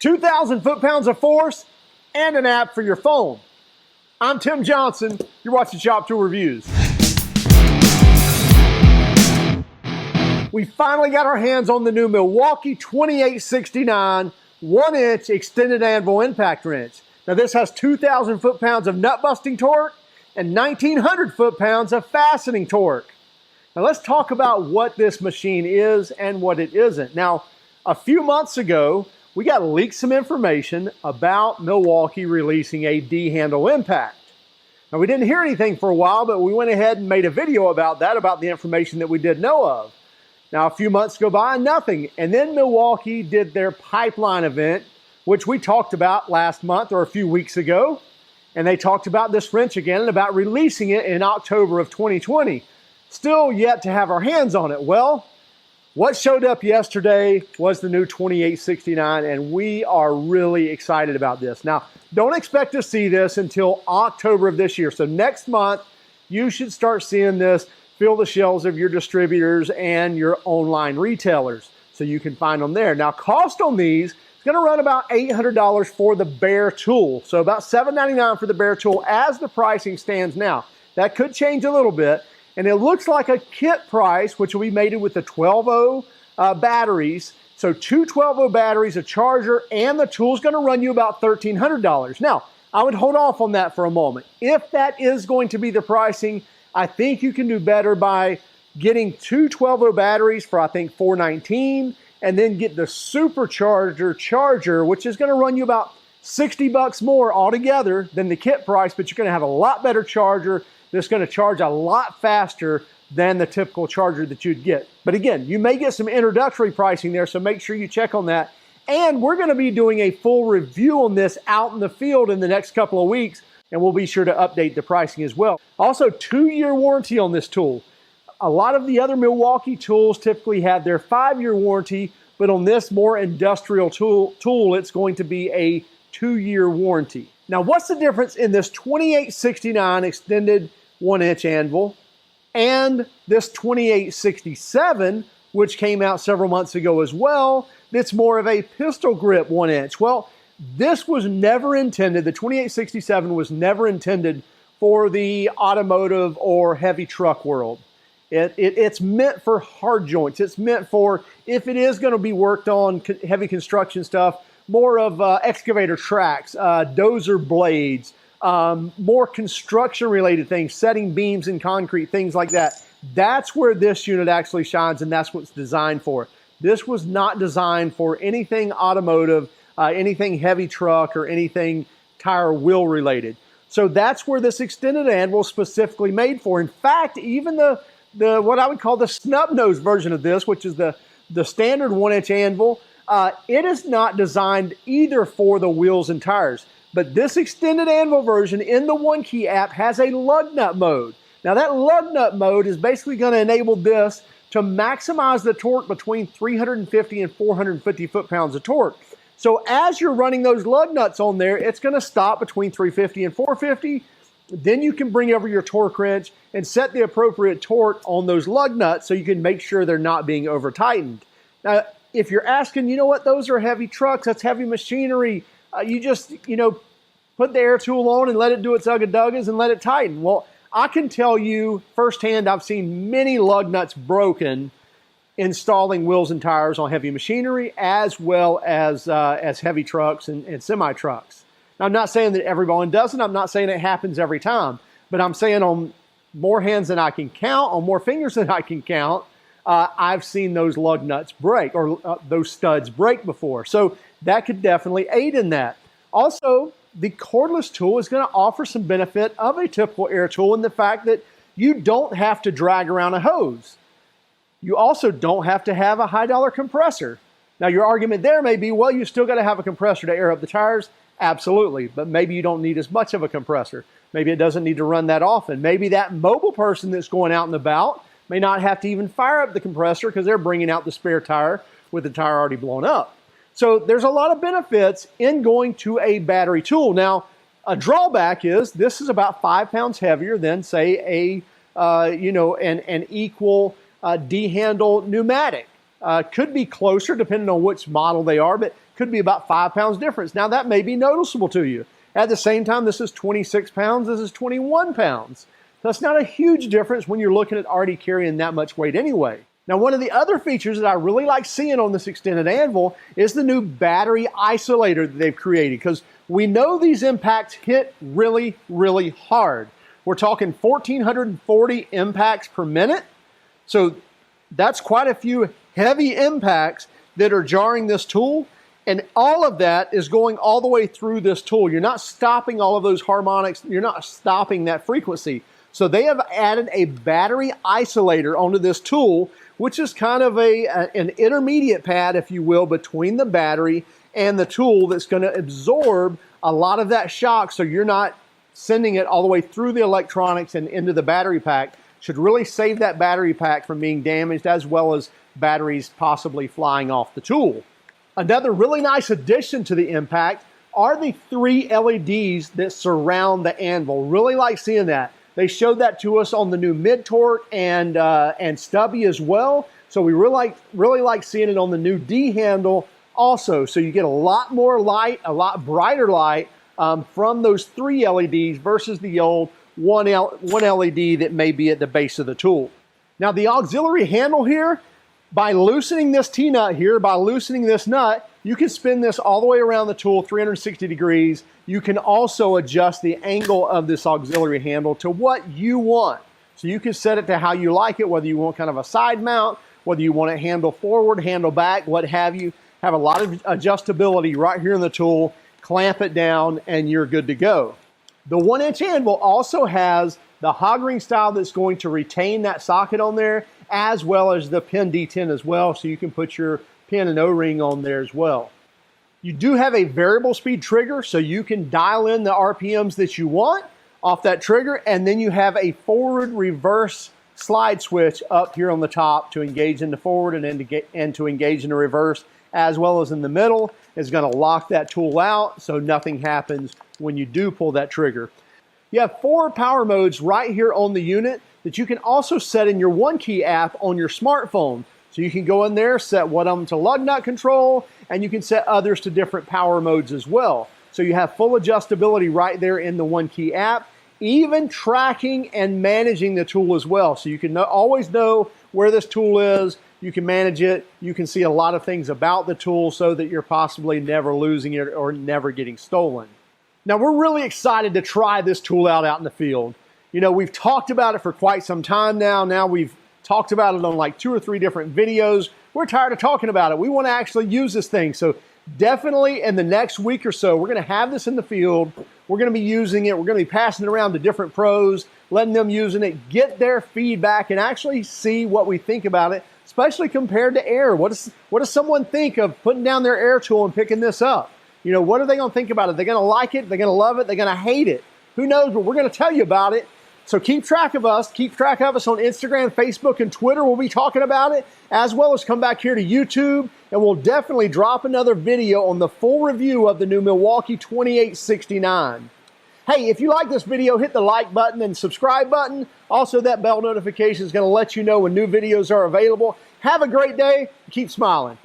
2,000 foot-pounds of force, and an app for your phone. I'm Tim Johnson. You're watching Shop Tool Reviews. We finally got our hands on the new Milwaukee 2869 1-inch extended anvil impact wrench. Now this has 2,000 foot-pounds of nut-busting torque and 1,900 foot-pounds of fastening torque. Now let's talk about what this machine is and what it isn't. Now, a few months ago, we got leaked some information about Milwaukee releasing a D-handle impact. Now we didn't hear anything for a while, but we went ahead and made a video about that, about the information that we did know of. Now a few months go by, nothing. And then Milwaukee did their pipeline event, which we talked about last month or a few weeks ago. And they talked about this wrench again and about releasing it in October of 2020. Still yet to have our hands on it. Well, what showed up yesterday was the new 2869, and we are really excited about this. Now, don't expect to see this until October of this year. So next month, you should start seeing this fill the shelves of your distributors and your online retailers, so you can find them there. Now, cost on these is going to run about $800 for the bare tool. So about $799 for the bare tool as the pricing stands now. That could change a little bit. And it looks like a kit price, which will be mated with the 12-0 batteries. So two 12-0 batteries, a charger, and the tool is going to run you about $1,300. Now, I would hold off on that for a moment. If that is going to be the pricing, I think you can do better by getting two 12-0 batteries for, I think, $419, and then get the supercharger charger, which is going to run you about $60 more altogether than the kit price, but you're going to have a lot better charger that's going to charge a lot faster than the typical charger that you'd get. But again, you may get some introductory pricing there, so make sure you check on that. And we're going to be doing a full review on this out in the field in the next couple of weeks, and we'll be sure to update the pricing as well. Also, 2-year warranty on this tool. A lot of the other Milwaukee tools typically have their 5-year warranty, but on this more industrial tool, it's going to be a 2-year warranty. Now, what's the difference in this 2869 extended 1-inch anvil and this 2867, which came out several months ago as well, that's more of a pistol grip 1-inch? Well, this was never intended, the 2867 was never intended for the automotive or heavy truck world. It's meant for hard joints. It's meant for, if it is going to be worked on heavy construction stuff, more of excavator tracks, dozer blades, more construction-related things, setting beams in concrete, things like that. That's where this unit actually shines, and that's what it's designed for. This was not designed for anything automotive, anything heavy truck, or anything tire wheel related. So that's where this extended anvil is specifically made for. In fact, even the what I would call the snub nose version of this, which is the standard 1-inch anvil, it is not designed either for the wheels and tires. But this extended anvil version in the OneKey app has a lug nut mode. Now that lug nut mode is basically going to enable this to maximize the torque between 350 and 450 foot-pounds of torque. So as you're running those lug nuts on there, it's going to stop between 350 and 450. Then you can bring over your torque wrench and set the appropriate torque on those lug nuts so you can make sure they're not being over-tightened. Now, if you're asking, you know what, those are heavy trucks, that's heavy machinery, you just, put the air tool on and let it do its ugga-duggas and let it tighten. Well, I can tell you firsthand, I've seen many lug nuts broken installing wheels and tires on heavy machinery as well as heavy trucks and semi-trucks. Now, I'm not saying that everyone does it. I'm not saying it happens every time. But I'm saying on more hands than I can count, on more fingers than I can count, I've seen those lug nuts break, or those studs break before. So that could definitely aid in that. Also, the cordless tool is going to offer some benefit of a typical air tool in the fact that you don't have to drag around a hose. You also don't have to have a high-dollar compressor. Now, your argument there may be, well, you still got to have a compressor to air up the tires. Absolutely, but maybe you don't need as much of a compressor. Maybe it doesn't need to run that often. Maybe that mobile person that's going out and about may not have to even fire up the compressor because they're bringing out the spare tire with the tire already blown up. So there's a lot of benefits in going to a battery tool. Now, a drawback is this is about 5 pounds heavier than, say, an equal D-handle pneumatic. Could be closer depending on which model they are, but could be about 5 pounds difference. Now that may be noticeable to you. At the same time, this is 26 pounds, this is 21 pounds. That's not a huge difference when you're looking at already carrying that much weight anyway. Now, one of the other features that I really like seeing on this extended anvil is the new battery isolator that they've created, because we know these impacts hit really, really hard. We're talking 1,440 impacts per minute. So that's quite a few heavy impacts that are jarring this tool. And all of that is going all the way through this tool. You're not stopping all of those harmonics. You're not stopping that frequency. So they have added a battery isolator onto this tool, which is kind of an intermediate pad, if you will, between the battery and the tool that's going to absorb a lot of that shock, so you're not sending it all the way through the electronics and into the battery pack. Should really save that battery pack from being damaged, as well as batteries possibly flying off the tool. Another really nice addition to the impact are the 3 LEDs that surround the anvil. Really like seeing that. They showed that to us on the new mid-torque and stubby as well. So we really like seeing it on the new D handle also. So you get a lot more light, a lot brighter light from those 3 LEDs versus the old one LED that may be at the base of the tool. Now the auxiliary handle here, by loosening this T-nut here, by loosening this nut, you can spin this all the way around the tool 360 degrees. You can also adjust the angle of this auxiliary handle to what you want. So you can set it to how you like it, whether you want kind of a side mount, whether you want it handle forward, handle back, what have you. Have a lot of adjustability right here in the tool, clamp it down, and you're good to go. The 1-inch anvil also has the Hog Ring Style that's going to retain that socket on there, as well as the pin D10 as well, so you can put your pin and O-ring on there as well. You do have a variable speed trigger, so you can dial in the RPMs that you want off that trigger, and then you have a forward reverse slide switch up here on the top to engage in the forward and to engage in the reverse, as well as in the middle. Is going to lock that tool out so nothing happens when you do pull that trigger. You have 4 power modes right here on the unit that you can also set in your OneKey app on your smartphone. So you can go in there, set one of them to lug nut control, and you can set others to different power modes as well. So you have full adjustability right there in the OneKey app, even tracking and managing the tool as well. So you can always know where this tool is, you can manage it, you can see a lot of things about the tool so that you're possibly never losing it or never getting stolen. Now we're really excited to try this tool out in the field. You know, we've talked about it for quite some time now. Now we've talked about it on like 2 or 3 different videos. We're tired of talking about it. We want to actually use this thing. So definitely in the next week or so, we're going to have this in the field. We're going to be using it. We're going to be passing it around to different pros, letting them using it, get their feedback, and actually see what we think about it, especially compared to air. What does someone think of putting down their air tool and picking this up? You know, what are they going to think about it? They're going to like it. They're going to love it. They're going to hate it. Who knows? But we're going to tell you about it. So keep track of us. Keep track of us on Instagram, Facebook, and Twitter. We'll be talking about it, as well as come back here to YouTube, and we'll definitely drop another video on the full review of the new Milwaukee 2869. Hey, if you like this video, hit the like button and subscribe button. Also, that bell notification is going to let you know when new videos are available. Have a great day. Keep smiling.